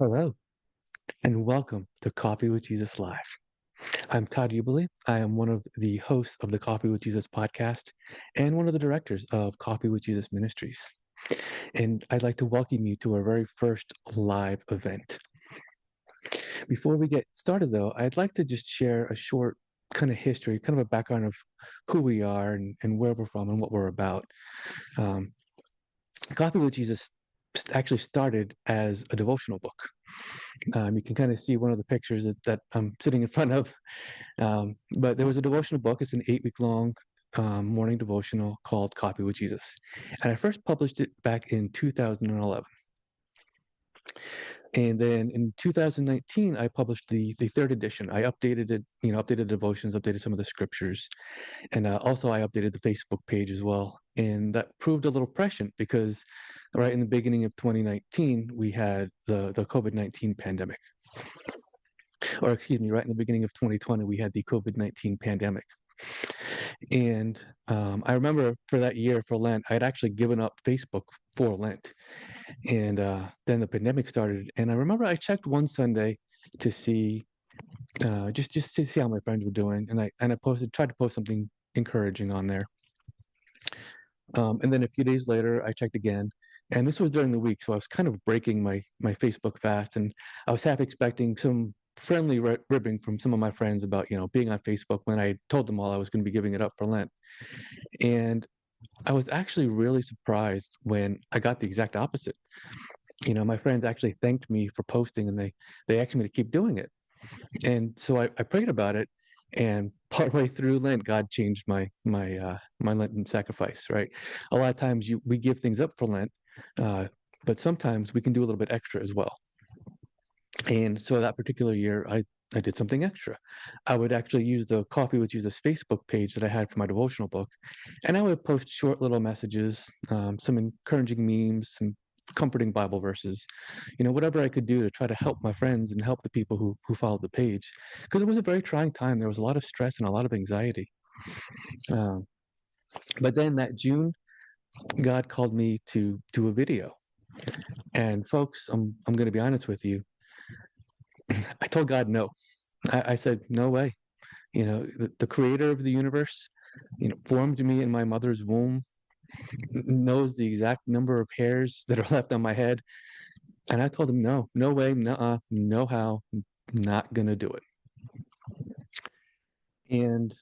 Hello, and welcome to Coffee with Jesus Live. I'm Todd Ubeli. I am one of the hosts of the Coffee with Jesus podcast and one of the directors of Coffee with Jesus Ministries. And I'd like to welcome you to our very first live event. Before we get started, though, I'd like to just share a short kind of history, kind of a background of who we are and where we're from and what we're about. Um, Coffee with Jesus actually started as a devotional book. You can kind of see one of the pictures that I'm sitting in front of. But there was a devotional book. It's an 8-week long morning devotional called Coffee with Jesus. And I first published it back in 2011. And then in 2019, I published the third edition. I updated it, updated devotions, updated some of the scriptures. And also I updated the Facebook page as well. And that proved a little prescient because right in the beginning of 2019, we had the COVID-19 pandemic. Or excuse me, right in the beginning of 2020, we had the COVID-19 pandemic. And I remember for that year, for Lent, I had actually given up Facebook for Lent. And then the pandemic started. And I remember I checked one Sunday to see, just to see how my friends were doing. And I tried to post something encouraging on there. And then a few days later, I checked again. And this was during the week, so I was kind of breaking my Facebook fast, and I was half expecting some friendly ribbing from some of my friends about being on Facebook when I told them all I was going to be giving it up for Lent. And I was actually really surprised when I got the exact opposite. My friends actually thanked me for posting, and they asked me to keep doing it. And so I prayed about it, and partway through Lent, God changed my Lenten sacrifice. Right, a lot of times we give things up for Lent, uh, but sometimes we can do a little bit extra as well. And so that particular year, I did something extra. I would actually use the Coffee with Jesus Facebook page that I had for my devotional book, and I would post short little messages, some encouraging memes, some comforting Bible verses, whatever I could do to try to help my friends and help the people who followed the page, because it was a very trying time. There was a lot of stress and a lot of anxiety. Um, but then that June, God called me to do a video, and folks, I'm going to be honest with you. I told God no. I said no way. The creator of the universe, formed me in my mother's womb, knows the exact number of hairs that are left on my head. And I told him, no, no way, no how, not gonna do it. And,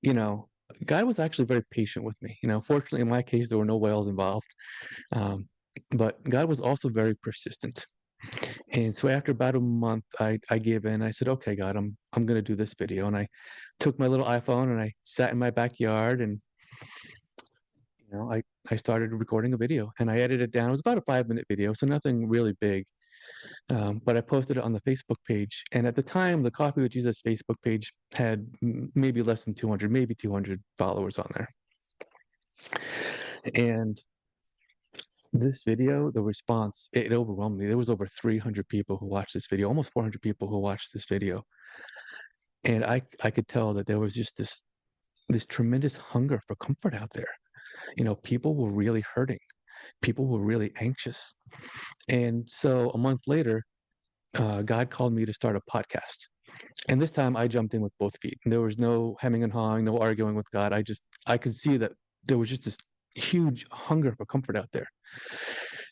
you know, God was actually very patient with me. Fortunately, in my case, there were no whales involved. Um, but God was also very persistent. And so after about a month, I gave in. I said, okay, God, I'm gonna do this video. And I took my little iPhone and I sat in my backyard, and I started recording a video, and I edited it down. It was about a 5-minute video, so nothing really big. But I posted it on the Facebook page. And at the time, the Coffee with Jesus Facebook page had maybe less than 200, maybe 200 followers on there. And this video, the response, it overwhelmed me. There was over 300 people who watched this video, almost 400 people who watched this video. And I could tell that there was just this tremendous hunger for comfort out there. People were really hurting. People were really anxious. And so a month later, God called me to start a podcast. And this time I jumped in with both feet. And there was no hemming and hawing, no arguing with God. I could see that there was just this huge hunger for comfort out there.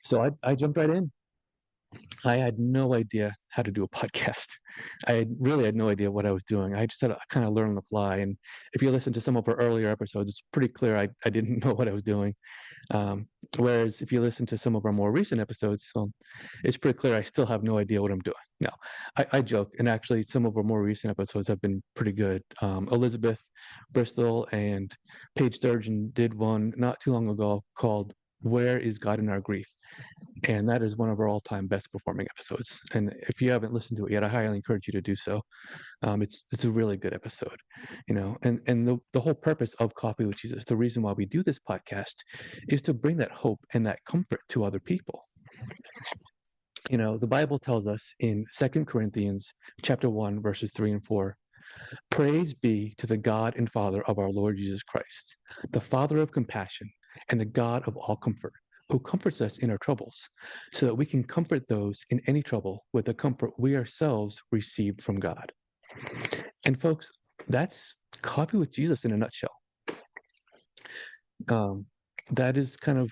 So I jumped right in. I had no idea how to do a podcast. Really had no idea what I was doing. I just had to kind of learn on the fly. And if you listen to some of our earlier episodes, it's pretty clear I didn't know what I was doing. Whereas if you listen to some of our more recent episodes, it's pretty clear I still have no idea what I'm doing. No, I joke. And actually, some of our more recent episodes have been pretty good. Elizabeth Bristol and Paige Sturgeon did one not too long ago called "Where is God in Our Grief?" And that is one of our all-time best performing episodes. And if you haven't listened to it yet, I highly encourage you to do so. It's a really good episode, and the whole purpose of Coffee with Jesus, the reason why we do this podcast, is to bring that hope and that comfort to other people. The Bible tells us in 2 Corinthians chapter 1, verses 3 and 4, praise be to the God and Father of our Lord Jesus Christ, the Father of compassion and the God of all comfort, who comforts us in our troubles, so that we can comfort those in any trouble with the comfort we ourselves received from God. And folks, that's Coffee with Jesus in a nutshell. Um, that is kind of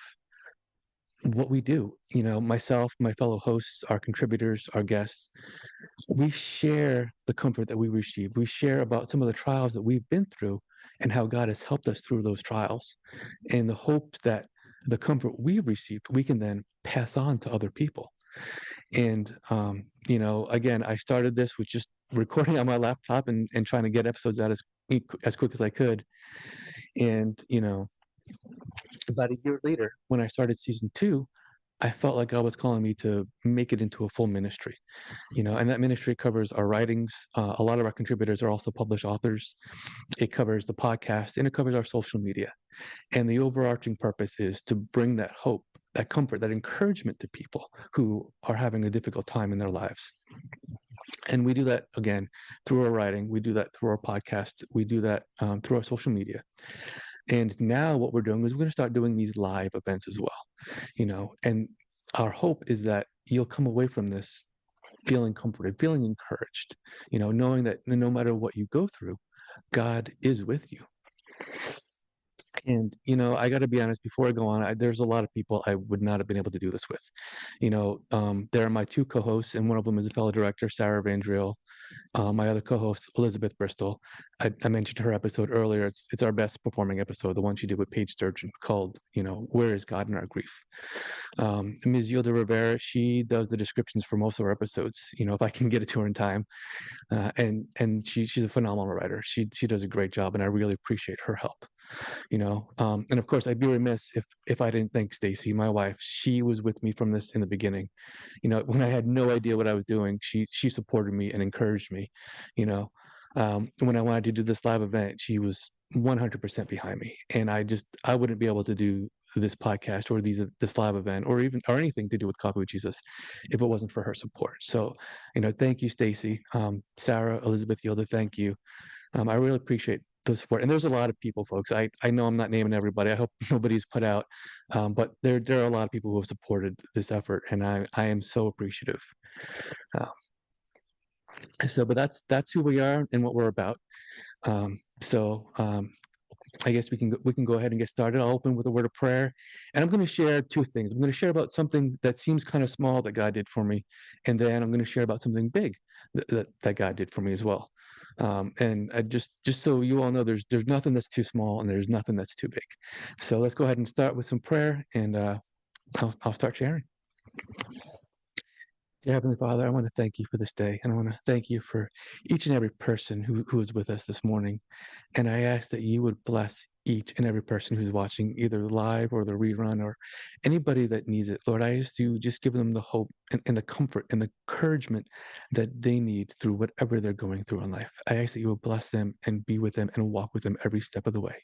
what we do. Myself, my fellow hosts, our contributors, our guests, we share the comfort that we receive. We share about some of the trials that we've been through and how God has helped us through those trials, in the hope that the comfort we received, we can then pass on to other people. And, again, I started this with just recording on my laptop and trying to get episodes out as quick as I could. And, about a year later, when I started season two, I felt like God was calling me to make it into a full ministry, and that ministry covers our writings. A lot of our contributors are also published authors. It covers the podcast and it covers our social media. And the overarching purpose is to bring that hope, that comfort, that encouragement to people who are having a difficult time in their lives. And we do that, again, through our writing. We do that through our podcast. We do that through our social media. And now what we're doing is we're going to start doing these live events as well, and our hope is that you'll come away from this feeling comforted, feeling encouraged, knowing that no matter what you go through, God is with you. And, I got to be honest, before I go on, there's a lot of people I would not have been able to do this with. There are my two co-hosts, and one of them is a fellow director, Sarah Vandriel. My other co-host, Elizabeth Bristol. I mentioned her episode earlier. It's our best performing episode, the one she did with Paige Sturgeon, called, Where is God in Our Grief? Ms. Yilda Rivera, she does the descriptions for most of our episodes, if I can get it to her in time. And she's a phenomenal writer. She does a great job, and I really appreciate her help. And of course, I'd be remiss if I didn't thank Stacy, my wife. She was with me from this in the beginning. When I had no idea what I was doing, she supported me and encouraged me. When I wanted to do this live event, she was 100% behind me, and I wouldn't be able to do this podcast or this live event or anything to do with Coffee with Jesus if it wasn't for her support. So, thank you, Stacy, Sarah, Elizabeth, Yilda. Thank you. I really appreciate the support. And there's a lot of people, folks. I know I'm not naming everybody. I hope nobody's put out, but there are a lot of people who have supported this effort, and I am so appreciative. Uh, but that's who we are and what we're about. I guess we can go ahead and get started. I'll open with a word of prayer, and I'm going to share two things. I'm going to share about something that seems kind of small that God did for me, and then I'm going to share about something big that God did for me as well. And I just so you all know, there's nothing that's too small and there's nothing that's too big. So let's go ahead and start with some prayer, and I'll start sharing. Dear Heavenly Father, I want to thank you for this day, and I want to thank you for each and every person who is with us this morning. And I ask that you would bless each and every person who's watching, either live or the rerun or anybody that needs it. Lord, I ask you just give them the hope and the comfort and the encouragement that they need through whatever they're going through in life. I ask that you will bless them and be with them and walk with them every step of the way.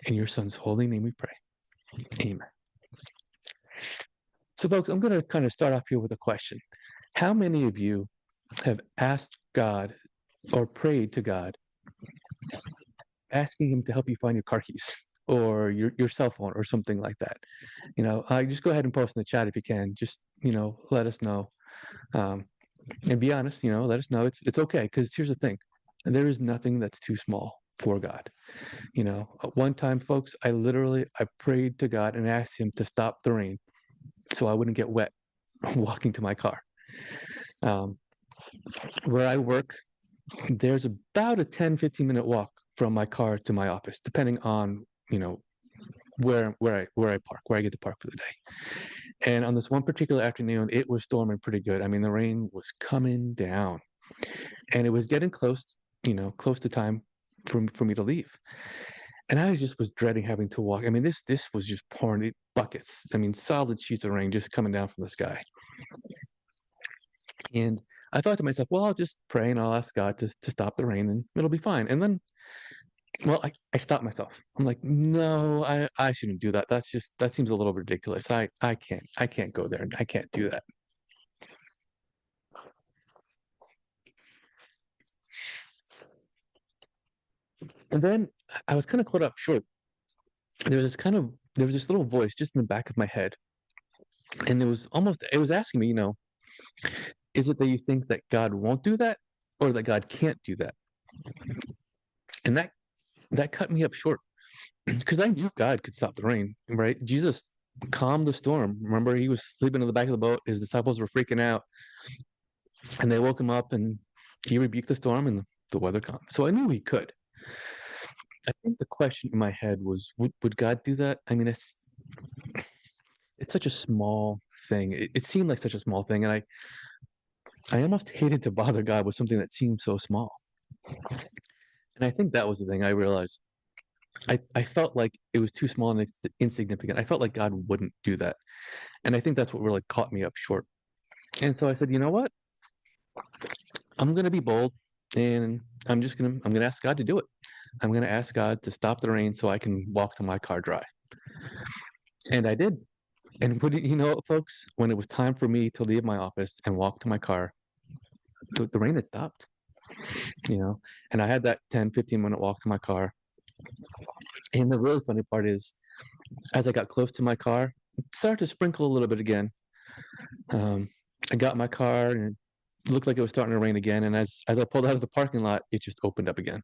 In your Son's holy name we pray. Amen. So, folks, I'm going to kind of start off here with a question. How many of you have asked God or prayed to God, asking him to help you find your car keys or your cell phone or something like that? Just go ahead and post in the chat if you can. Just, let us know. And be honest, let us know. It's okay, because here's the thing. There is nothing that's too small for God. One time, folks, I prayed to God and asked him to stop the rain so I wouldn't get wet walking to my car. Where I work, there's about a 10-15 minute walk from my car to my office, depending on, where I park, where I get to park for the day. And on this one particular afternoon, it was storming pretty good. I mean, the rain was coming down, and it was getting close to time for me to leave. And I was dreading having to walk. I mean, this was just pouring buckets. I mean, solid sheets of rain just coming down from the sky. And I thought to myself, well, I'll just pray and I'll ask God to stop the rain and it'll be fine. And then, well, I stopped myself. I'm like, no, I shouldn't do that. That seems a little ridiculous. I can't go there. I can't do that. And then I was kind of caught up short. There was this little voice just in the back of my head And it was asking me, is it that you think that God won't do that, or that God can't do that? And that cut me up short because I knew God could stop the rain, right? Jesus calmed the storm. Remember, he was sleeping in the back of the boat. His disciples were freaking out, and they woke him up, and he rebuked the storm, and the weather calmed. So I knew he could. I think the question in my head was, would God do that? I mean, it's such a small thing. It seemed like such a small thing, and I almost hated to bother God with something that seemed so small. And I think that was the thing I realized. I felt like it was too small and insignificant. I felt like God wouldn't do that. And I think that's what really caught me up short. And so I said, you know what? I'm gonna be bold, and I'm gonna ask God to do it. I'm gonna ask God to stop the rain so I can walk to my car dry. And I did. And wouldn't you know it, folks, when it was time for me to leave my office and walk to my car, the rain had stopped, you know? And I had that 10, 15-minute walk to my car. And the really funny part is, as I got close to my car, it started to sprinkle a little bit again. Um, I got in my car and it looked like it was starting to rain again. And as I pulled out of the parking lot, it just opened up again.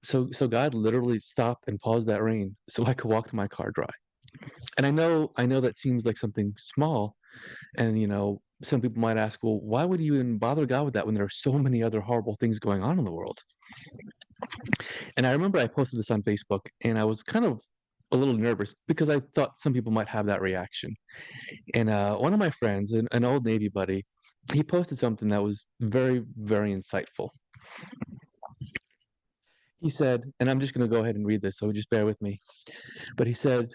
So God literally stopped and paused that rain so I could walk to my car dry. And I know that seems like something small, and some people might ask, well, why would you even bother God with that when there are so many other horrible things going on in the world? And I remember I posted this on Facebook, and I was kind of a little nervous because I thought some people might have that reaction. And one of my friends, an old Navy buddy, he posted something that was very, very insightful. He said, and I'm just going to go ahead and read this, so just bear with me. But he said,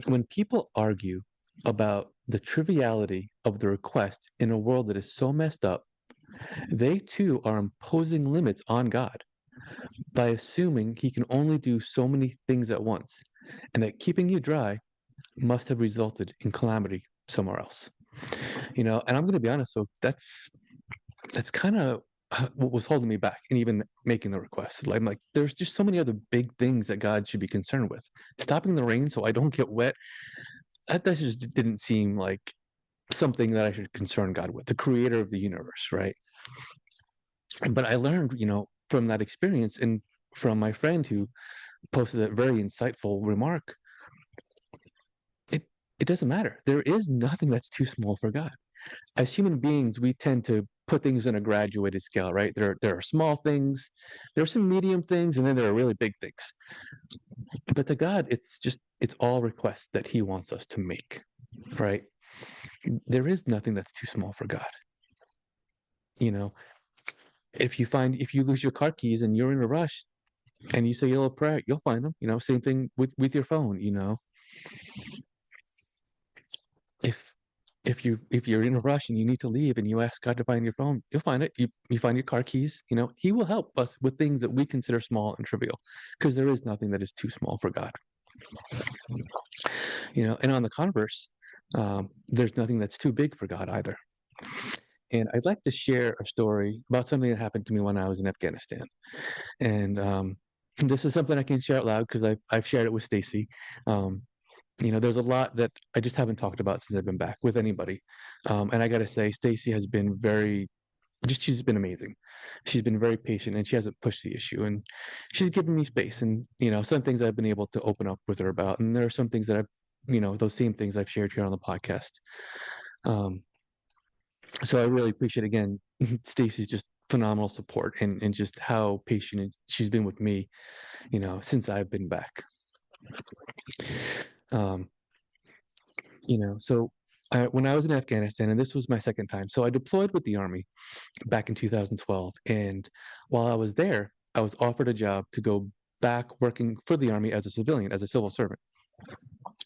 when people argue about the triviality of the request in a world that is so messed up, they too are imposing limits on God by assuming he can only do so many things at once, and that keeping you dry must have resulted in calamity somewhere else. And I'm going to be honest, so that's kind of what was holding me back and even making the request. Like, I'm like, there's just so many other big things that God should be concerned with. Stopping the rain so I don't get wet, that just didn't seem like something that I should concern God with, the creator of the universe, right? But I learned, from that experience and from my friend who posted that very insightful remark, it it doesn't matter. There is nothing that's too small for God. As human beings, we tend to put things on a graduated scale, right? There are small things, there are some medium things, and then there are really big things. But to God, it's all requests that He wants us to make, right? There is nothing that's too small for God. You know, if you lose your car keys and you're in a rush and you say a little prayer, you'll find them. Same thing with your phone. If if you're in a rush and you need to leave and you ask God to find your phone, you'll find it. You find your car keys. He will help us with things that we consider small and trivial, because there is nothing that is too small for God. And on the converse, there's nothing that's too big for God either. And I'd like to share a story about something that happened to me when I was in Afghanistan. And this is something I can share out loud because I've shared it with Stacy. Um, there's a lot that I just haven't talked about since I've been back with anybody. And I got to say, Stacy has been she's been amazing. She's been very patient, and she hasn't pushed the issue, and she's given me space. And, some things I've been able to open up with her about. And there are some things that those same things I've shared here on the podcast. So I really appreciate, again, Stacy's just phenomenal support, and just how patient she's been with me, since I've been back. Um, so when I was in Afghanistan, and this was my second time, so I deployed with the Army back in 2012. And while I was there, I was offered a job to go back working for the Army as a civilian, as a civil servant.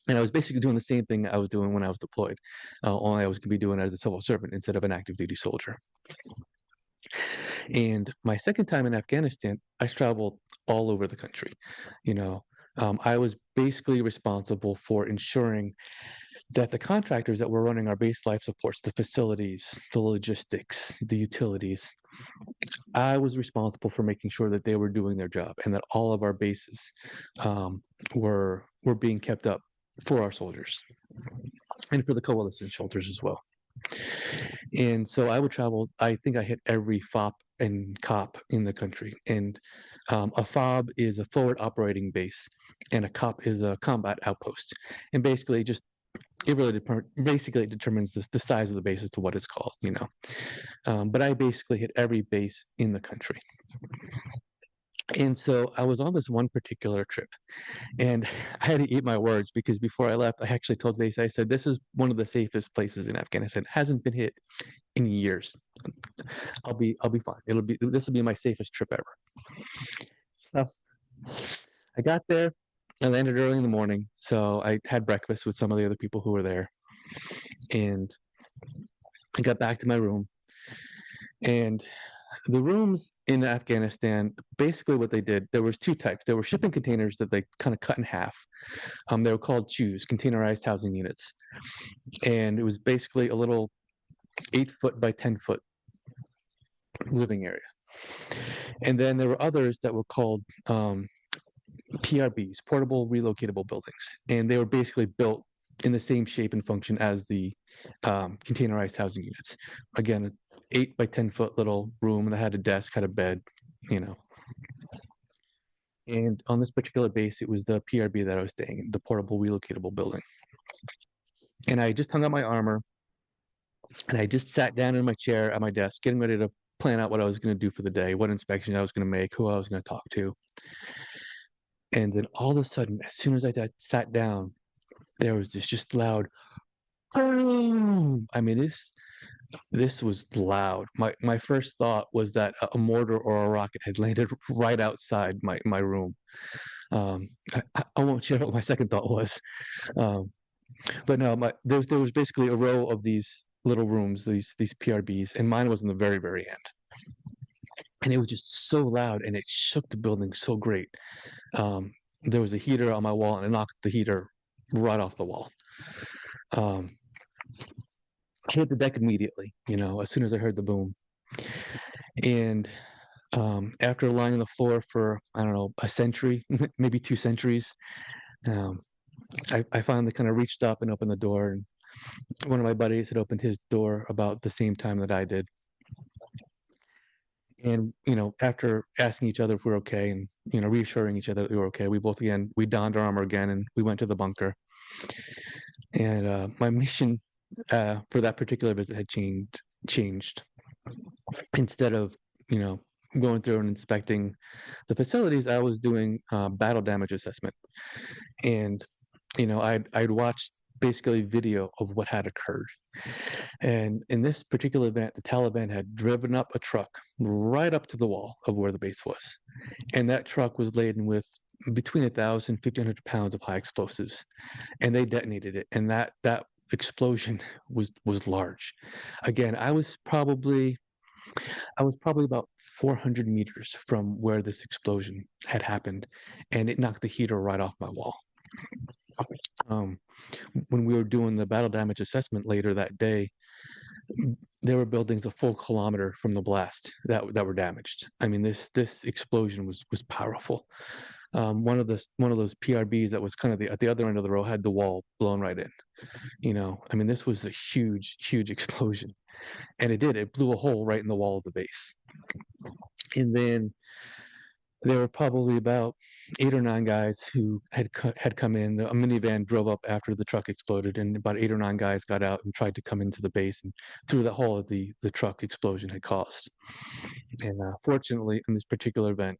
And I was basically doing the same thing I was doing when I was deployed, only I was going to be doing it as a civil servant instead of an active duty soldier. And my second time in Afghanistan, I traveled all over the country. I was basically responsible for ensuring that the contractors that were running our base life supports, the facilities, the logistics, the utilities, I was responsible for making sure that they were doing their job and that all of our bases were being kept up for our soldiers. and for the coalition shelters as well. And so I would travel. I think I hit every FOP and COP in the country. And a FOB is a forward operating base, and a COP is a combat outpost. And basically, just it really basically determines the size of the base as to what it's called, you know. But I basically hit every base in the country. And so I was on this one particular trip, and I had to eat my words because before I left, I actually told Stacey, I said, "This is one of the safest places in Afghanistan. It hasn't been hit in years. I'll be fine. This will be my safest trip ever." So I got there. I landed early in the morning, so I had breakfast with some of the other people who were there, and I got back to my room. And the rooms in Afghanistan, basically what they did, there was two types. There were shipping containers that they kind of cut in half. They were called CHUs, containerized housing units, and it was basically a little 8 foot by 10 foot living area. And then there were others that were called PRBs, portable relocatable buildings, and they were basically built in the same shape and function as the containerized housing units. Again, an 8 by 10 foot little room that had a desk, had a bed, you know. And on this particular base, it was the PRB that I was staying in, the portable relocatable building. And I just hung up my armor, and I just sat down in my chair at my desk, getting ready to plan out what I was going to do for the day, what inspection I was going to make, who I was going to talk to. And then all of a sudden, as soon as I sat down, there was this just loud boom. I mean, this was loud. My first thought was that a mortar or a rocket had landed right outside my room. I won't share what my second thought was, um, but no, there was basically a row of these little rooms, these PRBs, and mine was in the very very end. And it was just so loud, and it shook the building so great. Um, there was a heater on my wall, and it knocked the heater right off the wall. Um, I hit the deck immediately, you know, as soon as I heard the boom. And after lying on the floor for, I don't know, a century, maybe 2 centuries, um, I finally kind of reached up and opened the door. And one of my buddies had opened his door about the same time that I did. And, you know, after asking each other if we're okay and, you know, reassuring each other that we were okay, we donned our armor again and we went to the bunker. And my mission for that particular visit had changed. Instead of, you know, going through and inspecting the facilities, I was doing battle damage assessment. And, you know, I'd watched basically video of what had occurred. And in this particular event, the Taliban had driven up a truck right up to the wall of where the base was. And that truck was laden with between 1,000 and 1,500 pounds of high explosives. And they detonated it. And that explosion was large. Again, I was probably about 400 meters from where this explosion had happened, and it knocked the heater right off my wall. Um, when we were doing the battle damage assessment later that day, there were buildings a full kilometer from the blast that were damaged. I mean, this explosion was powerful. One of those PRBs that was kind of at the other end of the row had the wall blown right in. You know, I mean, this was a huge explosion, and it blew a hole right in the wall of the base. And then there were probably about 8 or 9 guys who had come in. A minivan drove up after the truck exploded, and about 8 or 9 guys got out and tried to come into the base and through the hole that the truck explosion had caused. And fortunately, in this particular event,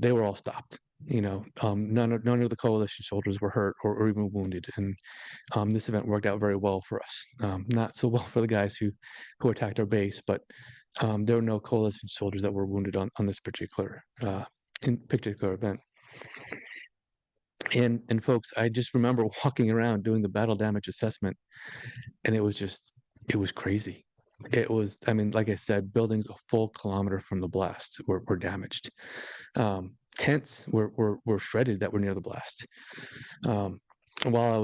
they were all stopped. You know, none of the coalition soldiers were hurt or even wounded, and this event worked out very well for us. Not so well for the guys who attacked our base, but there were no coalition soldiers that were wounded on this particular event. And folks, I just remember walking around doing the battle damage assessment, and it was crazy. It was, I mean, like I said, buildings a full kilometer from the blast were damaged. Tents were shredded that were near the blast. While I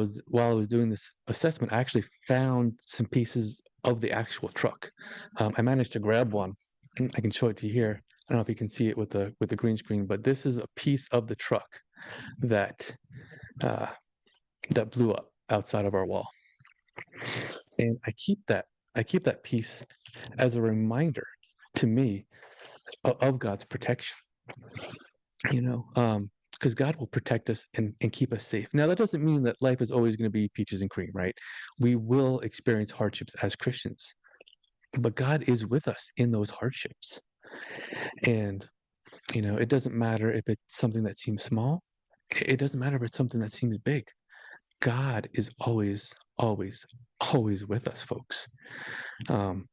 was doing this assessment, I actually found some pieces of the actual truck. I managed to grab one. I can show it to you here. I don't know if you can see it with the green screen, but this is a piece of the truck that blew up outside of our wall. And I keep that peace as a reminder to me of God's protection, because God will protect us and keep us safe. Now, that doesn't mean that life is always going to be peaches and cream, right? We will experience hardships as Christians, but God is with us in those hardships. And, it doesn't matter if it's something that seems small, it doesn't matter if it's something that seems big. God is always, always, always with us, folks. Um,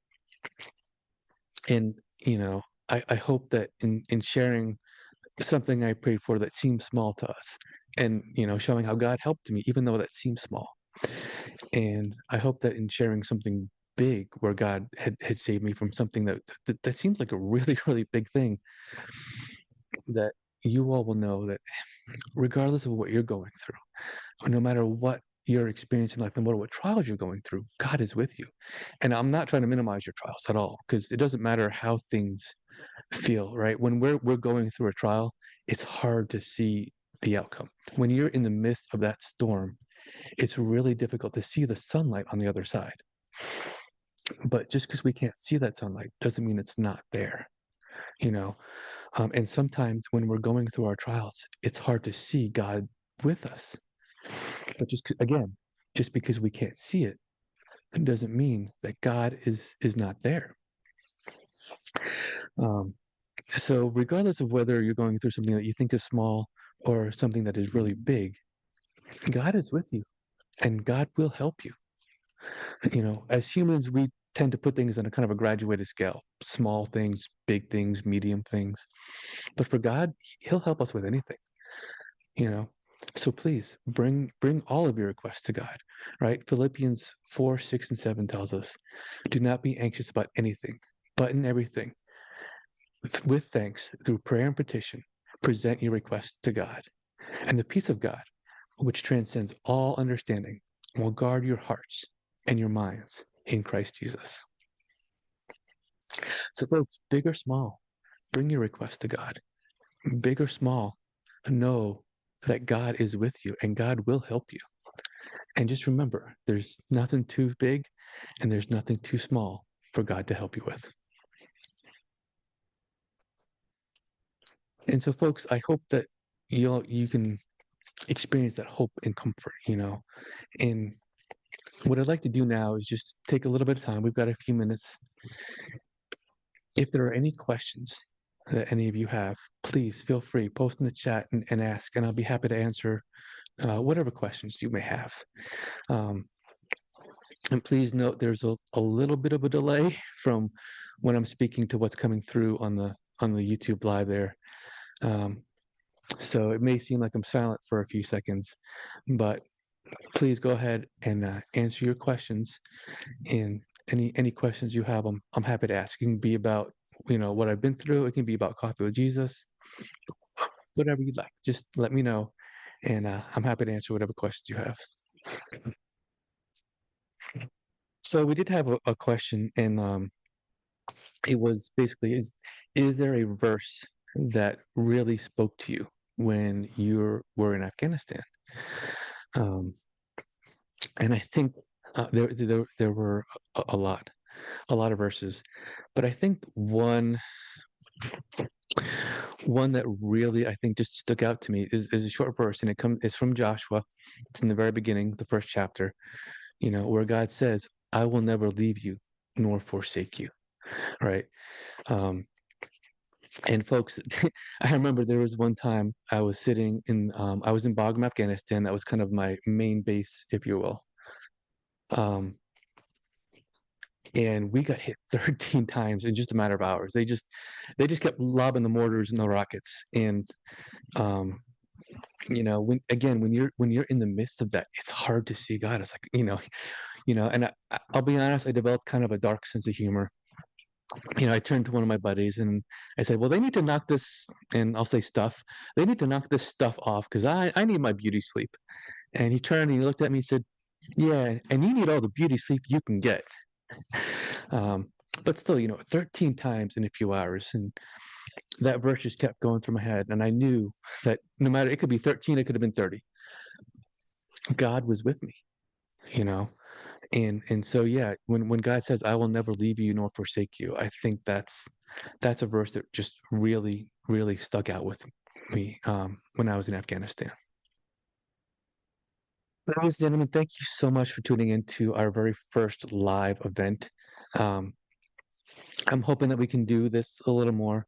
and, I hope that in sharing something I prayed for that seemed small to us, and showing how God helped me even though that seems small, and I hope that in sharing something big where God had saved me from something that seems like a really really big thing, that you all will know that regardless of what you're going through, or no matter what you're experiencing, like no matter what trials you're going through, God is with you. And I'm not trying to minimize your trials at all, because it doesn't matter how things feel, right? When we're going through a trial, it's hard to see the outcome. When you're in the midst of that storm, it's really difficult to see the sunlight on the other side. But just because we can't see that sunlight doesn't mean it's not there, you know? And sometimes when we're going through our trials, it's hard to see God with us. But again, just because we can't see it doesn't mean that God is not there. Um, So, regardless of whether you're going through something that you think is small or something that is really big, God is with you and God will help you. As humans, we tend to put things on a kind of a graduated scale, small things, big things, medium things. But for God, He'll help us with anything, you know. So please bring all of your requests to God, right? Philippians 4, 6, and 7 tells us, do not be anxious about anything, but in everything, with thanks, through prayer and petition, present your requests to God. And the peace of God, which transcends all understanding, will guard your hearts and your minds in Christ Jesus. So, folks, big or small, bring your request to God. Big or small, know that God is with you and God will help you. And just remember, there's nothing too big and there's nothing too small for God to help you with. And so, folks, I hope that you can experience that hope and comfort, And what I'd like to do now is just take a little bit of time. We've got a few minutes. If there are any questions that any of you have, please feel free, post in the chat and ask, and I'll be happy to answer whatever questions you may have. Um, and please note there's a little bit of a delay from when I'm speaking to what's coming through on the YouTube live there. So it may seem like I'm silent for a few seconds, but please go ahead and answer your questions. And any questions you have, I'm happy to ask. It can be about what I've been through. It can be about Coffee with Jesus. Whatever you'd like, just let me know, and I'm happy to answer whatever questions you have. So we did have a question, and it was basically, is there a verse that really spoke to you when you were in Afghanistan? Um, and I think there were a lot of verses, but I think one that really I think just stuck out to me is a short verse, and it's from Joshua. It's in the very beginning, the first chapter, where God says, I will never leave you nor forsake you. Right. Um, and folks, I remember there was one time I was I was in Bagram, Afghanistan. That was kind of my main base, if you will. Um, and we got hit 13 times in just a matter of hours. They just kept lobbing the mortars and the rockets. And when you're in the midst of that, it's hard to see God. It's like, and I'll be honest, I developed kind of a dark sense of humor. I turned to one of my buddies and I said, well, they need to knock this, and I'll say stuff. They need to knock this stuff off because I need my beauty sleep. And he turned and he looked at me and said, yeah, and you need all the beauty sleep you can get. Um, but still, 13 times in a few hours. And that verse just kept going through my head. And I knew that no matter, it could be 13, it could have been 30. God was with me, you know, And so yeah, when God says, "I will never leave you nor forsake you," I think that's a verse that just really, really stuck out with me when I was in Afghanistan. Ladies and gentlemen, thank you so much for tuning into our very first live event. Um, I'm hoping that we can do this a little more.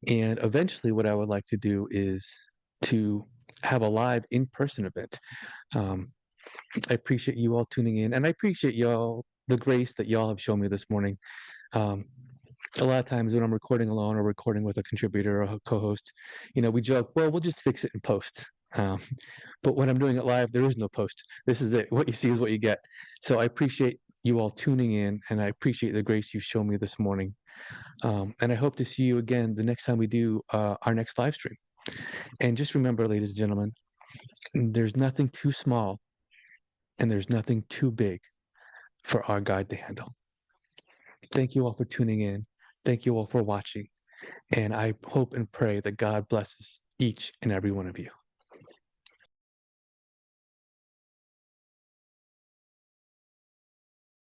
And eventually, what I would like to do is to have a live in-person event. Um, I appreciate you all tuning in, and I appreciate y'all the grace that y'all have shown me this morning. Um, a lot of times when I'm recording alone or recording with a contributor or a co-host, we joke, well, we'll just fix it in post. Um, but when I'm doing it live, there is no post. This is it. What you see is what you get. So I appreciate you all tuning in, and I appreciate the grace you've shown me this morning. And I hope to see you again the next time we do our next live stream. And just remember, ladies and gentlemen, there's nothing too small and there's nothing too big for our God to handle. Thank you all for tuning in. Thank you all for watching. And I hope and pray that God blesses each and every one of you.